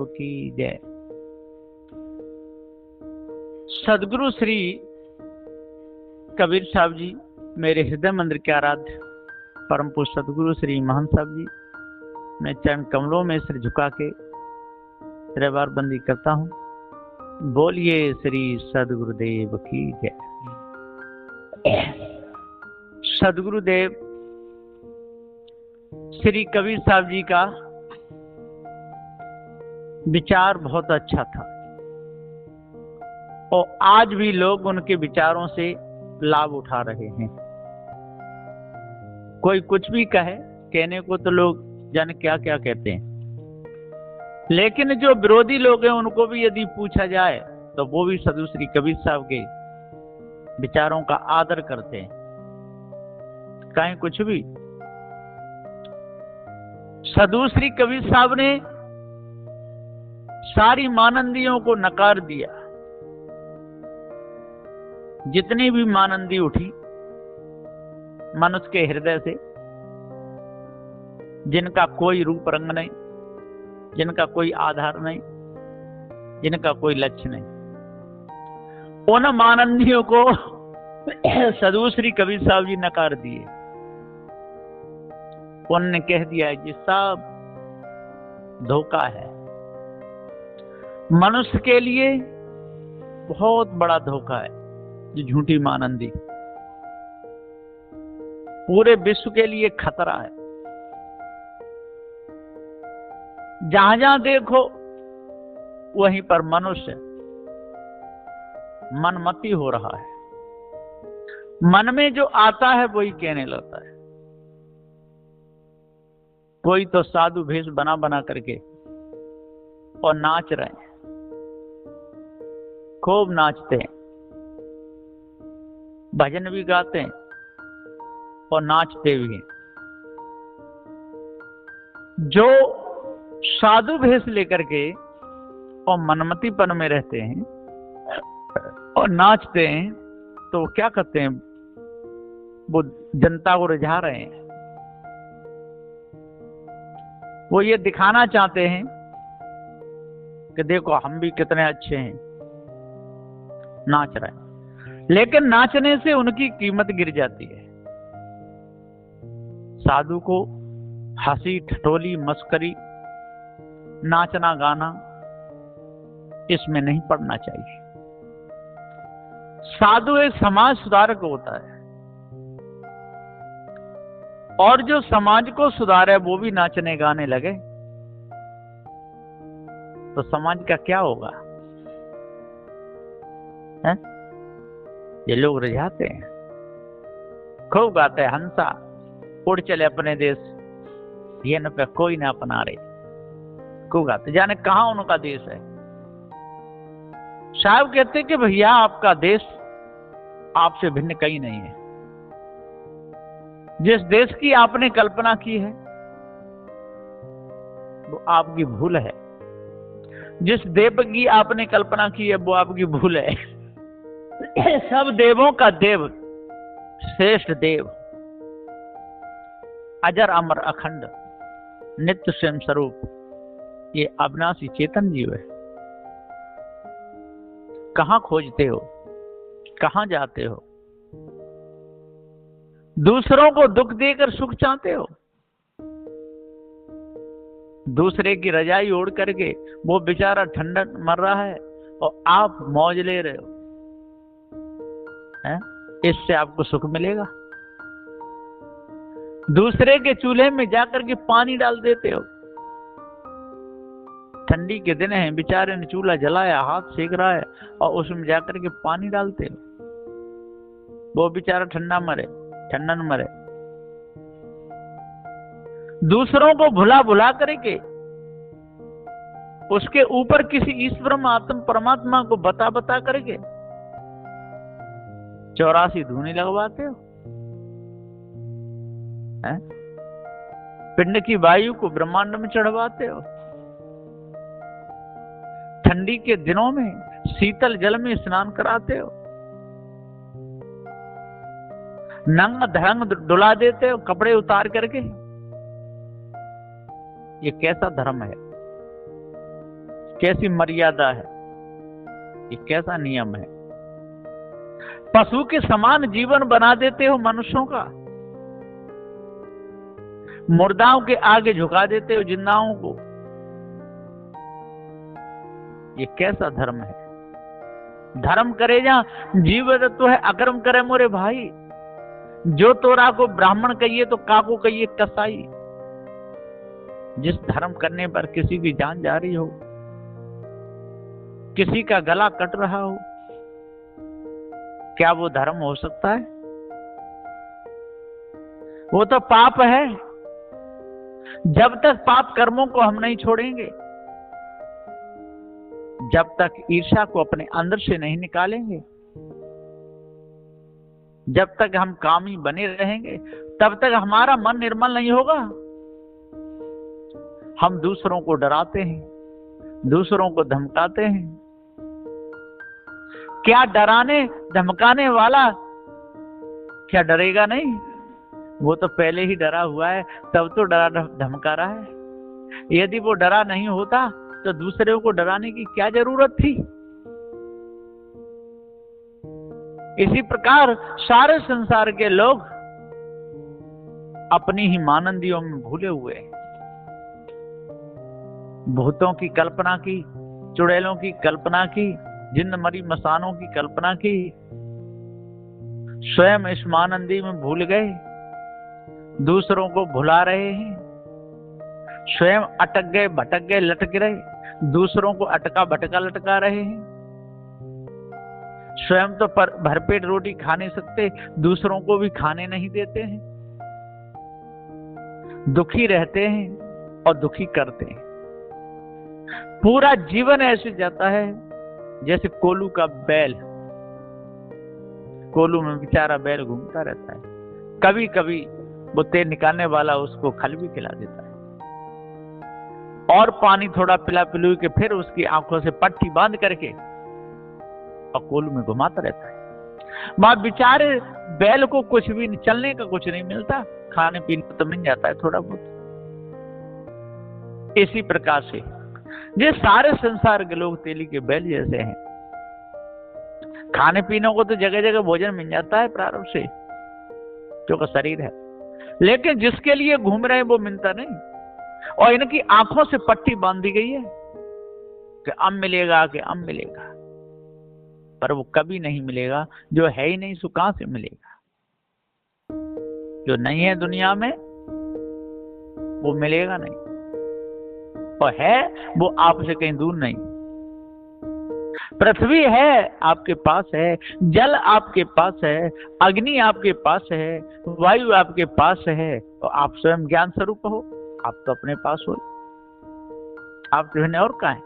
गुरुदेव की जय। सदगुरु श्री कबीर साहब जी, मेरे हृदय मंदिर के आराध्य परम पूज्य सदगुरु श्री महंत साहब जी, मैं चरण कमलों में सिर झुका के त्रिवार बंदी करता हूँ। बोलिए श्री सदगुरुदेव की जय। सदगुरुदेव श्री कबीर साहब जी का विचार बहुत अच्छा था और आज भी लोग उनके विचारों से लाभ उठा रहे हैं। कोई कुछ भी कहे, कहने को तो लोग जाने क्या क्या कहते हैं, लेकिन जो विरोधी लोग हैं उनको भी यदि पूछा जाए तो वो भी सदगुरु श्री कबीर साहब के विचारों का आदर करते हैं। कहीं कुछ भी, सदगुरु श्री कबीर साहब ने सारी मानंदियों को नकार दिया। जितनी भी मानंदी उठी मनुष्य के हृदय से, जिनका कोई रूप रंग नहीं, जिनका कोई आधार नहीं, जिनका कोई लक्ष्य नहीं, उन मानंदियों को सदगुरु श्री कबीर साहब जी नकार दिए। उन्होंने कह दिया कि सब धोखा है, मनुष्य के लिए बहुत बड़ा धोखा है ये झूठी मानंदी, पूरे विश्व के लिए खतरा है। जहां जहां देखो वहीं पर मनुष्य मनमती हो रहा है, मन में जो आता है वही कहने लगता है। कोई तो साधु भेष बना बना करके और नाच रहे हैं, खूब नाचते हैं, भजन भी गाते हैं और नाचते भी हैं। जो साधु भेष लेकर के और मनमतीपन में रहते हैं और नाचते हैं, तो वो क्या करते हैं, वो जनता को रिझा रहे हैं। वो ये दिखाना चाहते हैं कि देखो हम भी कितने अच्छे हैं, नाच रहे हैं। लेकिन नाचने से उनकी कीमत गिर जाती है। साधु को हंसी ठिठोली मस्करी नाचना गाना इसमें नहीं पड़ना चाहिए। साधु एक समाज सुधारक होता है, और जो समाज को सुधारे वो भी नाचने गाने लगे तो समाज का क्या होगा? है? ये लोग रिझाते हैं, खूब गाते हैं, हंसा उड़ चले अपने देश, ये न पे कोई ना अपना रहे, खूब गाते, जाने कहां उनका देश है। साहब कहते कि भैया आपका देश आपसे भिन्न कहीं नहीं है। जिस देश की आपने कल्पना की है वो आपकी भूल है, जिस देव की आपने कल्पना की है वो आपकी भूल है। सब देवों का देव, श्रेष्ठ देव, अजर अमर अखंड नित्य स्वयं स्वरूप, ये अविनाशी चेतन जीव है। कहां खोजते हो, कहां जाते हो? दूसरों को दुख देकर सुख चाहते हो? दूसरे की रजाई ओढ़ करके वो बेचारा ठंडा मर रहा है और आप मौज ले रहे हो, हैं? इससे आपको सुख मिलेगा? दूसरे के चूल्हे में जाकर के पानी डाल देते हो। ठंडी के दिन है, बेचारे ने चूल्हा जलाया, हाथ सेक रहा है और उसमें जाकर के पानी डालते हो। वो बेचारा ठंडा मरे, ठंडन मरे। दूसरों को भुला भुला करके उसके ऊपर किसी ईश्वर आत्म परमात्मा को बता बता करके 84 धूनी लगवाते हो। है? पिंड की वायु को ब्रह्मांड में चढ़वाते हो। ठंडी के दिनों में शीतल जल में स्नान कराते हो। नंग धड़ंग डुला देते हो कपड़े उतार करके। ये कैसा धर्म है? कैसी मर्यादा है, ये कैसा नियम है। पशु के समान जीवन बना देते हो मनुष्यों का, मुर्दाओं के आगे झुका देते हो जिंदाओं को। ये कैसा धर्म है? धर्म करे जा जीव तो है, अकर्म करे मोरे भाई। जो तोरा को ब्राह्मण कहिए तो काको कहिए कसाई। जिस धर्म करने पर किसी की जान जा रही हो, किसी का गला कट रहा हो, क्या वो धर्म हो सकता है? वो तो पाप है। जब तक पाप कर्मों को हम नहीं छोड़ेंगे, जब तक ईर्ष्या को अपने अंदर से नहीं निकालेंगे, जब तक हम कामी बने रहेंगे, तब तक हमारा मन निर्मल नहीं होगा। हम दूसरों को डराते हैं, दूसरों को धमकाते हैं। क्या डराने धमकाने वाला क्या डरेगा नहीं? वो तो पहले ही डरा हुआ है, तब तो डरा धमका रहा है। यदि वो डरा नहीं होता तो दूसरे को डराने की क्या जरूरत थी? इसी प्रकार सारे संसार के लोग अपनी ही मानंदियों में भूले हुए हैं। भूतों की कल्पना की, चुड़ैलों की कल्पना की, जिन्न मरी मसानों की कल्पना की, स्वयं इस मानंदी में भूल गए, दूसरों को भुला रहे हैं। स्वयं अटक गए, भटक गए, लटक रहे, दूसरों को अटका भटका लटका रहे हैं। स्वयं तो भरपेट रोटी खा नहीं सकते, दूसरों को भी खाने नहीं देते हैं। दुखी रहते हैं और दुखी करते हैं। पूरा जीवन ऐसे जाता है जैसे कोल्हू का बैल। कोल्हू में बेचारा बैल घूमता रहता है, कभी कभी वो तेल निकालने वाला उसको खल भी खिला देता है, और पानी थोड़ा पिला पिलू के फिर उसकी आंखों से पट्टी बांध करके और कोल्हू में घुमाता रहता है। मां बेचारे बैल को कुछ भी नहीं, चलने का कुछ नहीं मिलता, खाने पीने तो मिल जाता है थोड़ा बहुत। इसी प्रकार से ये सारे संसार के लोग तेली के बैल जैसे हैं। खाने पीने को तो जगह जगह भोजन मिल जाता है प्रारंभ से, जो का शरीर है, लेकिन जिसके लिए घूम रहे हैं वो मिलता नहीं। और इनकी आंखों से पट्टी बांध दी गई है कि अब मिलेगा, कि अब मिलेगा, पर वो कभी नहीं मिलेगा। जो है ही नहीं सो कहां से मिलेगा? जो नहीं है दुनिया में वो मिलेगा नहीं, और है वो आपसे कहीं दूर नहीं। पृथ्वी है आपके पास है, जल आपके पास है, अग्नि आपके पास है, वायु आपके पास है, और आप स्वयं ज्ञान स्वरूप हो। आप तो अपने पास हो, आप जो है और कहां है?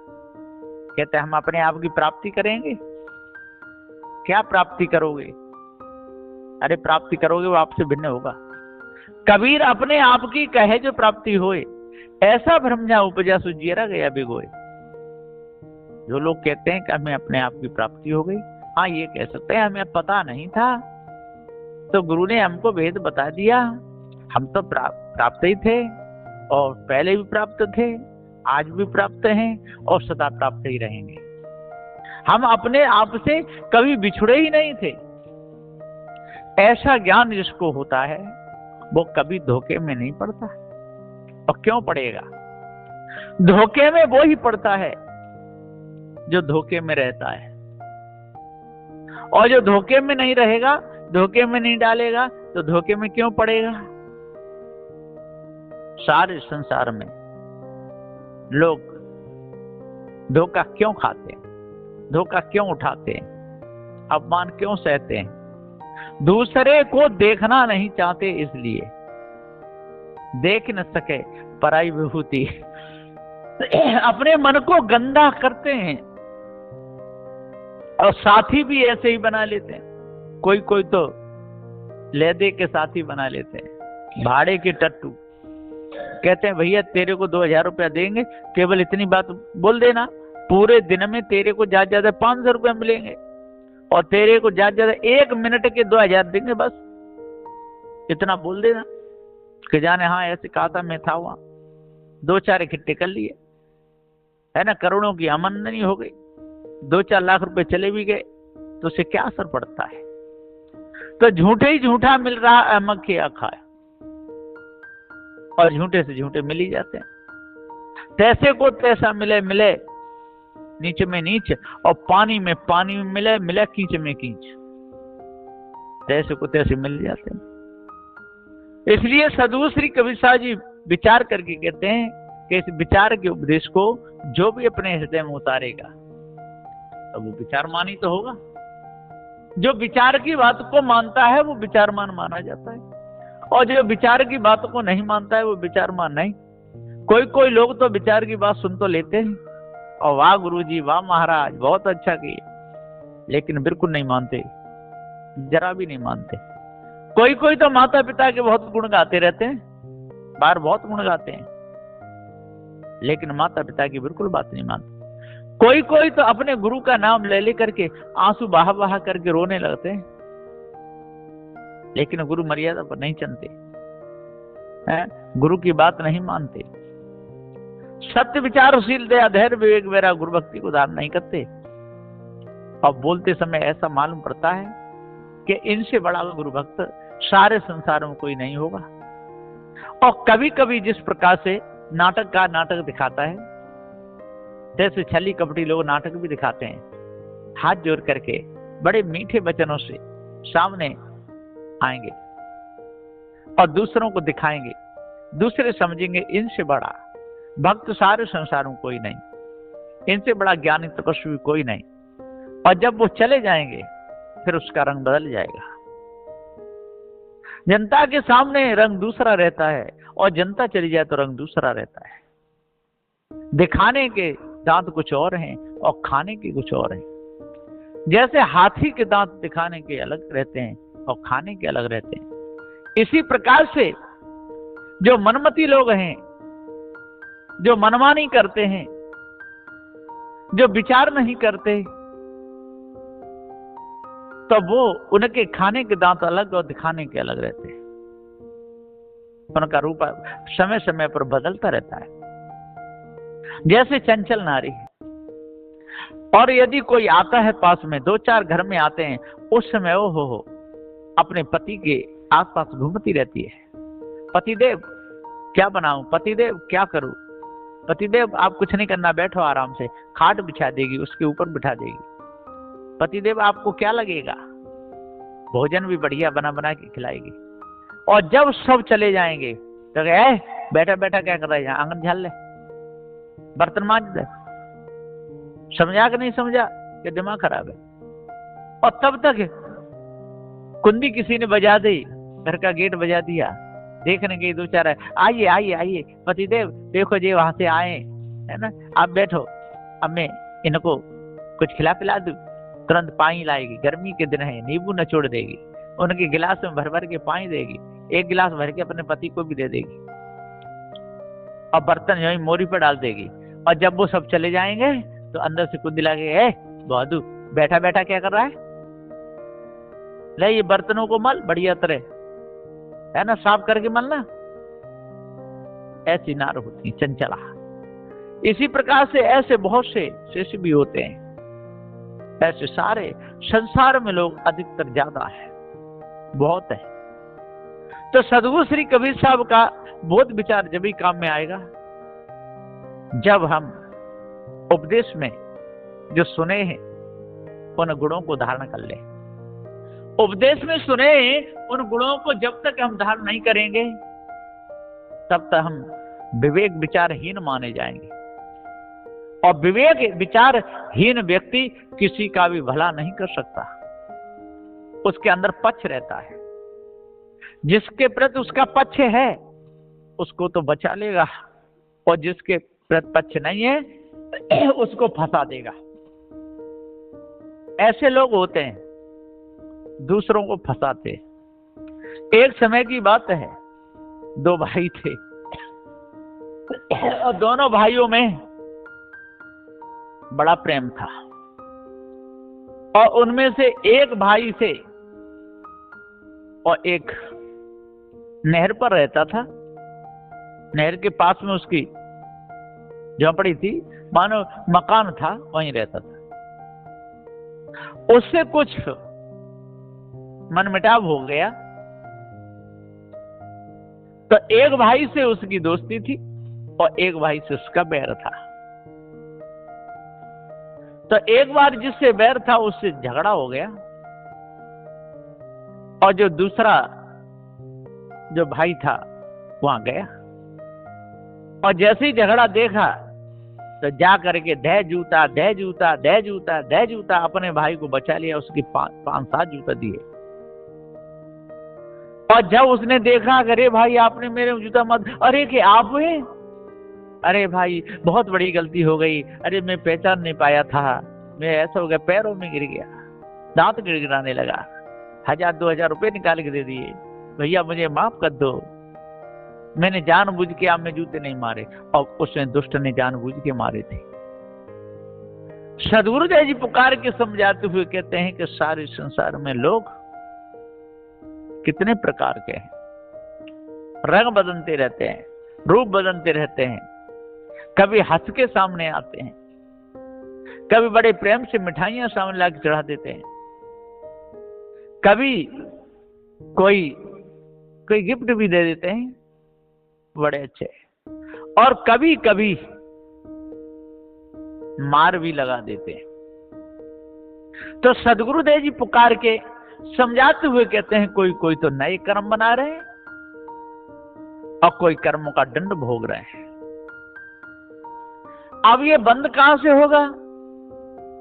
कहते हैं हम अपने आप की प्राप्ति करेंगे। क्या प्राप्ति करोगे? अरे प्राप्ति करोगे वो आपसे भिन्न होगा। कबीर अपने आप की कहे जो प्राप्ति होए, ऐसा भ्रमजा उपजा सुजियरा गया बिगोए। जो लोग कहते हैं कि हमें अपने आप की प्राप्ति हो गई, हाँ ये कह सकते हैं हमें पता नहीं था, तो गुरु ने हमको भेद बता दिया, हम तो प्राप्त ही थे, और पहले भी प्राप्त थे, आज भी प्राप्त हैं, और सदा प्राप्त ही रहेंगे। हम अपने आप से कभी बिछुड़े ही नहीं थे। ऐसा ज्ञान जिसको होता है वो कभी धोखे में नहीं पड़ता। और क्यों पड़ेगा? धोखे में वो ही पड़ता है जो धोखे में रहता है, और जो धोखे में नहीं रहेगा, धोखे में नहीं डालेगा, तो धोखे में क्यों पड़ेगा? सारे संसार में लोग धोखा क्यों खाते हैं, धोखा क्यों उठाते हैं, अपमान क्यों सहते हैं? दूसरे को देखना नहीं चाहते, इसलिए देख न सके पराई विभूति। अपने मन को गंदा करते हैं, और साथी भी ऐसे ही बना लेते हैं। कोई कोई तो ले दे के साथी बना लेते हैं, भाड़े के टट्टू। कहते हैं भैया तेरे को 2000 रुपया देंगे, केवल इतनी बात बोल देना, पूरे दिन में तेरे को ज्यादा ज्यादा 500 रुपया मिलेंगे, और तेरे को ज्यादा ज्यादा 1 मिनट के 2000 देंगे, बस इतना बोल देना कि जाने हाँ ऐसे कहा था, मैं था वहां, 2-4 इकट्ठे कर लिए। है ना, करोड़ों की आमदनी हो गई, 2-4 लाख रुपए चले भी गए, तो उससे क्या असर पड़ता है? तो झूठे ही झूठा मिल रहा, अहमक किया खाए, और झूठे से झूठे मिल ही जाते हैं। तैसे को तैसा मिले मिले, नीच में नीच, और पानी में पानी में मिले मिले, कीच में कीच, तैसे को तैसे मिल जाते हैं। इसलिए सदगुरु श्री कबीर साहब जी विचार करके कहते हैं कि इस विचार के उपदेश को जो भी अपने हृदय में उतारेगा तो वो विचारमान ही तो होगा। जो विचार की बात को मानता है वो विचारमान माना जाता है, और जो विचार की बात को नहीं मानता है वो विचारमान नहीं। कोई कोई लोग तो विचार की बात सुन तो लेते हैं, और वाह गुरुजी, वाह महाराज, बहुत अच्छा किए, लेकिन बिल्कुल नहीं मानते, जरा भी नहीं मानते। कोई कोई तो माता पिता के बहुत गुण गाते रहते हैं, बाहर बहुत गुण गाते हैं, लेकिन माता पिता की बिल्कुल बात नहीं मानते। कोई कोई तो अपने गुरु का नाम ले लेकर के आंसू बहा बहा करके रोने लगते हैं, लेकिन गुरु मर्यादा पर नहीं चलते हैं, गुरु की बात नहीं मानते। सत्य विचारशील दया धैर्य विवेक मेरा गुरु भक्ति को धारण नहीं करते, और बोलते समय ऐसा मालूम पड़ता है कि इनसे बड़ा गुरु भक्त सारे संसार में कोई नहीं होगा। और कभी कभी जिस प्रकार से नाटक का नाटक दिखाता है, जैसे छली कपटी लोग नाटक भी दिखाते हैं, हाथ जोड़ करके बड़े मीठे वचनों से सामने आएंगे और दूसरों को दिखाएंगे, दूसरे समझेंगे इनसे बड़ा भक्त सारे संसार में कोई नहीं, इनसे बड़ा ज्ञानी तपस्वी कोई नहीं। और जब वो चले जाएंगे फिर उसका रंग बदल जाएगा। जनता के सामने रंग दूसरा रहता है, और जनता चली जाए तो रंग दूसरा रहता है। दिखाने के दांत कुछ और हैं और खाने के कुछ और हैं। जैसे हाथी के दांत दिखाने के अलग रहते हैं और खाने के अलग रहते हैं, इसी प्रकार से जो मनमती लोग हैं, जो मनमानी करते हैं, जो विचार नहीं करते, तो वो उनके खाने के दांत अलग और दिखाने के अलग रहते हैं। उनका रूप समय समय पर बदलता रहता है, जैसे चंचल नारी। और यदि कोई आता है पास में, 2-4 घर में आते हैं, उस समय वो हो अपने पति के आसपास घूमती रहती है। पतिदेव क्या बनाऊं, पतिदेव क्या करूं, पतिदेव आप कुछ नहीं करना, बैठो आराम से, खाट बिछा देगी, उसके ऊपर बिठा देगी। पतिदेव आपको क्या लगेगा, भोजन भी बढ़िया बना बना के खिलाएगी। और जब सब चले जाएंगे तो बैठा बैठा क्या कर रहा है, यहाँ आंगन झाल ले, बर्तन मांज दे। समझा कि नहीं समझा कि दिमाग खराब है। और तब तक कुंडी किसी ने बजा दी, घर का गेट बजा दिया, देखने के 2-4 आइए आइए आइए, पतिदेव देखो जी वहां से आए, है ना, आप बैठो, अब मैं इनको कुछ खिला पिला दूं। तुरंत पानी लाएगी, गर्मी के दिन है, नींबू नचोड़ देगी, उनके गिलास में भर भर के पानी देगी, एक गिलास भर के अपने पति को भी दे देगी, और बर्तन यही मोरी पर डाल देगी। और जब वो सब चले जाएंगे तो अंदर से कुंडी लाके, बहादुर बैठा बैठा क्या कर रहा है, ले ये बर्तनों को मल बढ़िया तरह, है ना, साफ करके मलना। ऐसी नार होती चंचला। इसी प्रकार से ऐसे बहुत से शिष्य भी होते हैं। ऐसे सारे संसार में लोग अधिकतर ज्यादा है, बहुत है। तो सदगुरु श्री कबीर साहब का बोध विचार जब भी काम में आएगा जब हम उपदेश में जो सुने हैं उन गुणों को धारण कर ले। उपदेश में सुने उन गुणों को जब तक हम धारण नहीं करेंगे तब तक हम विवेक विचारहीन माने जाएंगे। और विवेक विचारहीन व्यक्ति किसी का भी भला नहीं कर सकता। उसके अंदर पक्ष रहता है, जिसके प्रति उसका पक्ष है उसको तो बचा लेगा, और जिसके प्रति पक्ष नहीं है उसको फंसा देगा। ऐसे लोग होते हैं, दूसरों को फंसाते। एक समय की बात है, 2 भाई थे और दोनों भाइयों में बड़ा प्रेम था। और उनमें से एक भाई से और एक नहर पर रहता था, नहर के पास में उसकी झोपड़ी थी, मानो मकान था, वहीं रहता था। उससे कुछ मनमुटाव हो गया, तो एक भाई से उसकी दोस्ती थी और एक भाई से उसका बैर था। तो एक बार जिससे बैर था उससे झगड़ा हो गया, और जो दूसरा जो भाई था वहां गया, और जैसे ही झगड़ा देखा तो जा करके दह जूता दह जूता दह जूता दह जूता अपने भाई को बचा लिया, उसकी 5-7 जूता दिए। और जब उसने देखा, अरे भाई आपने मेरे जूता मत, अरे कि आप हुए, अरे भाई बहुत बड़ी गलती हो गई, अरे मैं पहचान नहीं पाया था, मैं ऐसा हो गया, पैरों में गिर गया, दांत गिड़गिड़ाने लगा, 1000-2000 रुपए निकाल के दे दिए, भैया मुझे माफ कर दो, मैंने जानबूझ के आप में जूते नहीं मारे। और उसने दुष्ट ने जानबूझ के मारे थे। सद्गुरुदेव जी पुकार के समझाते हुए कहते हैं कि सारे संसार में लोग कितने प्रकार के हैं, रंग बदलते रहते हैं, रूप बदलते रहते हैं, कभी हंस के सामने आते हैं, कभी बड़े प्रेम से मिठाइयां सामने लाके चढ़ा देते हैं, कभी कोई गिफ्ट भी दे देते हैं बड़े अच्छे, और कभी कभी मार भी लगा देते हैं। तो सद्गुरुदेव जी पुकार के समझाते हुए कहते हैं कोई तो नए कर्म बना रहे हैं और कोई कर्मों का दंड भोग रहे हैं। अब ये बंद कहां से होगा?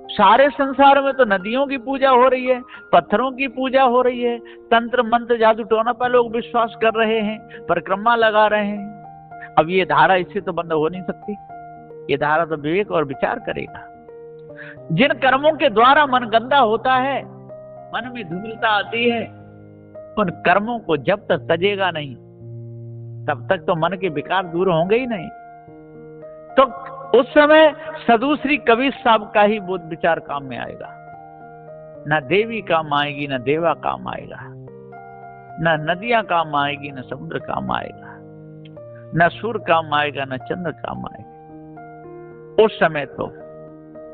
सारे संसार में तो नदियों की पूजा हो रही है, पत्थरों की पूजा हो रही है, तंत्र मंत्र जादू टोना पर लोग विश्वास कर रहे हैं, परिक्रमा लगा रहे हैं। अब ये धारा इससे तो बंद हो नहीं सकती, ये धारा तो विवेक और विचार करेगा। जिन कर्मों के द्वारा मन गंदा होता है, मन में धूमिलता आती है, उन कर्मों को जब तक तजेगा नहीं तब तक तो मन के विकार दूर होंगे ही नहीं। तो उस समय सदु श्री कबीर साहब का ही बोध विचार काम में आएगा। न देवी काम आएगी, न देवा काम आएगा, न नदियां काम आएगी, न समुद्र काम आएगा, न सूर्य काम आएगा, न चंद्र काम आएगा। उस समय तो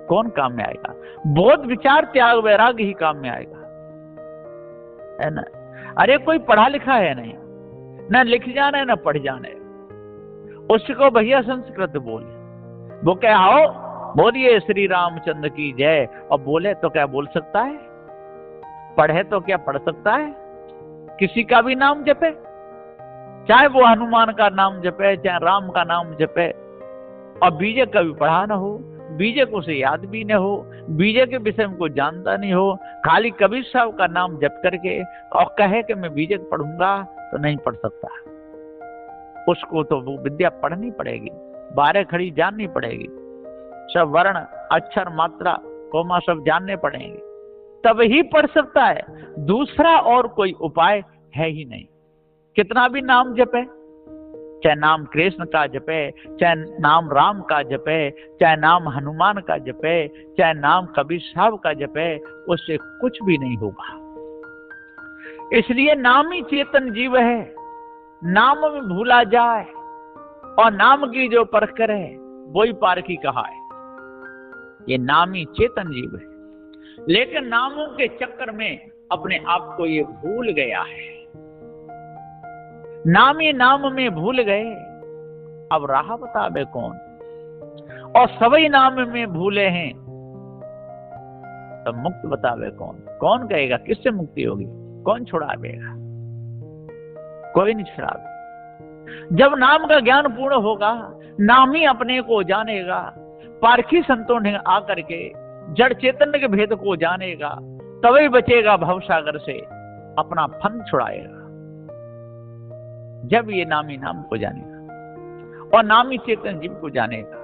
कौन काम में आएगा? बोध विचार त्याग वैराग्य ही काम में आएगा, है ना। अरे कोई पढ़ा लिखा है नहीं, न लिख जाना है न पढ़ जाना है, उसको भैया संस्कृत बोले, वो क्या हो बोलिए श्री रामचंद्र की जय, और बोले तो क्या बोल सकता है, पढ़े तो क्या पढ़ सकता है, किसी का भी नाम जपे, चाहे वो हनुमान का नाम जपे, चाहे राम का नाम जपे, और बीजे कभी पढ़ा ना हो, बीजे को उसे याद भी न हो, बीजे के विषय में कोई जानता नहीं हो, खाली कबीर साहब का नाम जप करके और कहे कि मैं बीजे पढ़ूंगा, तो नहीं पढ़ सकता। उसको तो वो विद्या पढ़नी पड़ेगी, 12 खड़ी जाननी पड़ेगी, सब वर्ण अक्षर मात्रा कोमा सब जानने पड़ेंगे, तब ही पढ़ सकता है। दूसरा और कोई उपाय है ही नहीं। कितना भी नाम जपे, चाहे नाम कृष्ण का जपे, चाहे नाम राम का जपे, चाहे नाम हनुमान का जपे, चाहे नाम कबीर साहब का जपे, उससे कुछ भी नहीं होगा। इसलिए नाम ही चेतन जीव है, नाम में भूला जाए और नाम की जो परख करे वही पारखी कहा है। ये नाम ही चेतन जीव है, लेकिन नामों के चक्कर में अपने आप को ये भूल गया है, नाम ही नाम में भूल गए, अब राह बतावे कौन, और सभी नाम में भूले हैं, तब मुक्त बतावे कौन। कौन कहेगा किससे मुक्ति होगी, कौन छुड़ावेगा? कोई नहीं छुड़ावे। जब नाम का ज्ञान पूर्ण होगा, नाम ही अपने को जानेगा, पारखी संतों ने आकर के जड़ चेतन के भेद को जानेगा, तभी बचेगा भवसागर से, अपना फन छुड़ाएगा। जब ये नामी नाम को जानेगा और नामी चेतन जीव को जानेगा,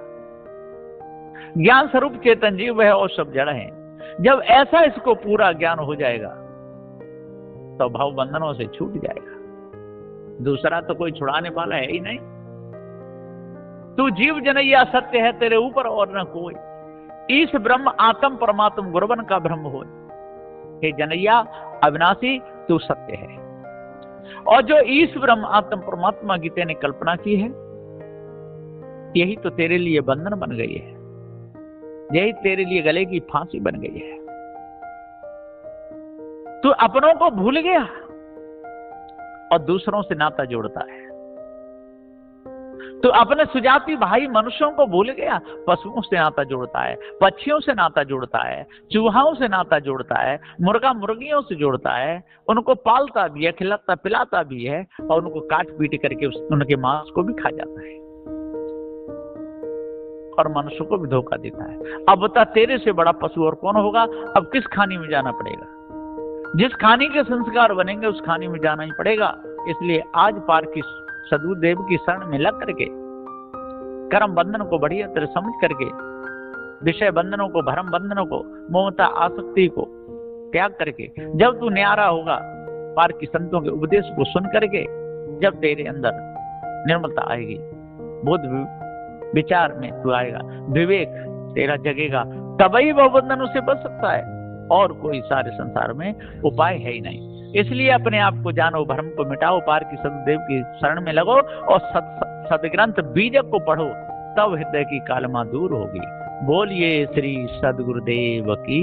ज्ञान स्वरूप चेतन जीव है और सब जड़ है, जब ऐसा इसको पूरा ज्ञान हो जाएगा तो भाव बंधनों से छूट जाएगा। दूसरा तो कोई छुड़ाने वाला है ही नहीं। तू जीव जनैया सत्य है तेरे ऊपर और न कोई, ईश ब्रह्म आत्म परमात्म गुरबन का ब्रह्म हो। हे जनैया अविनाशी तू सत्य है, और जो ईश ब्रह्म आत्म परमात्मा की तेने कल्पना की है, यही तो तेरे लिए बंधन बन गई है, यही तेरे लिए गले की फांसी बन गई है। तू अपनों को भूल गया और दूसरों से नाता जोड़ता है। तो अपने सुजाति भाई मनुष्यों को भूल गया, पशुओं से नाता जोड़ता है, पक्षियों से नाता जोड़ता है, चूहाओं से नाता जोड़ता है, मुर्गा मुर्गियों से जोड़ता है, उनको पालता भी है, खिलाता पिलाता भी है और उनको काट पीट करके उनके मांस को भी खा जाता है और मनुष्य को भी धोखा देता है। अब बता, तेरे से बड़ा पशु और कौन होगा? अब किस खानी में जाना पड़ेगा? जिस खानी के संस्कार बनेंगे उस खानी में जाना ही पड़ेगा। इसलिए आज पार की सदगुरुदेव की शरण में लग करके कर्म बंधन को बढ़िया तरह समझ करके, विषय बंधनों को, भरम बंधनों को, ममता आसक्ति को त्याग करके, जब तू न्यारा होगा पार की संतों के उपदेश को सुन करके, जब तेरे अंदर निर्मलता आएगी, बुद्ध विचार में तू आएगा, विवेक तेरा जगेगा, तभी वह बंधनों से बच सकता है। और कोई सारे संसार में उपाय है ही नहीं। इसलिए अपने आप को जानो, भ्रम को मिटाओ, पार की सदगुरुदेव की शरण में लगो और सदग्रंथ बीजक को पढ़ो, तब हृदय की कालमा दूर होगी। बोलिए श्री सदगुरुदेव की।